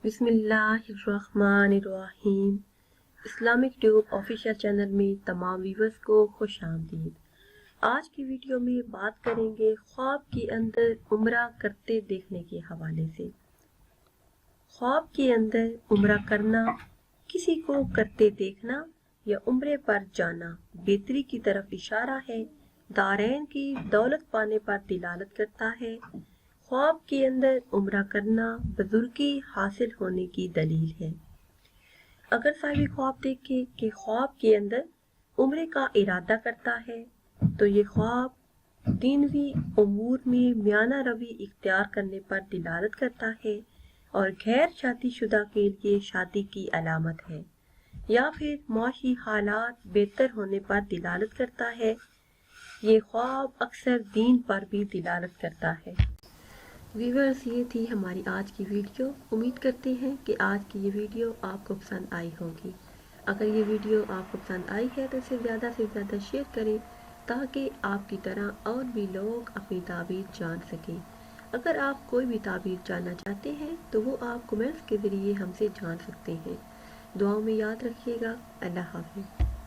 बिस्मिल्लाहिर्रहमानिर्रहीम। Islamic tube official channel में तमाम व्यूवर्स को खुश आमदीद। आज की वीडियो में बात करेंगे ख्वाब के अंदर उम्रा करते देखने के हवाले से। ख्वाब के अंदर उम्रा करना, किसी को करते देखना या उम्रे पर जाना बेहतरी की तरफ इशारा है, दारैन की दौलत पाने पर दिलालत करता है। ख्वाब के अंदर उम्रा करना बुजुर्गी हासिल होने की दलील है। अगर साहिब ख्वाब देखे कि ख्वाब के अंदर उम्रे का इरादा करता है तो ये ख्वाब दीनवी उमूर में मियाना रवि इख्तियार करने पर दिलालत करता है और गैर शादीशुदा के लिए शादी की अलामत है, या फिर माशी हालात बेहतर होने पर दिलालत करता है। ये ख्वाब अक्सर दीन पर भी दिलालत करता है। व्यूअर्स, ये थी हमारी आज की वीडियो। उम्मीद करते हैं कि आज की ये वीडियो आपको पसंद आई होगी। अगर ये वीडियो आपको पसंद आई है तो इसे ज़्यादा से ज़्यादा शेयर करें ताकि आपकी तरह और भी लोग अपनी ताबीर जान सकें। अगर आप कोई भी ताबीर जानना चाहते हैं तो वो आप कमेंट्स के ज़रिए हमसे जान सकते हैं। दुआओं में याद रखिएगा। अल्लाह हाफ़िज़।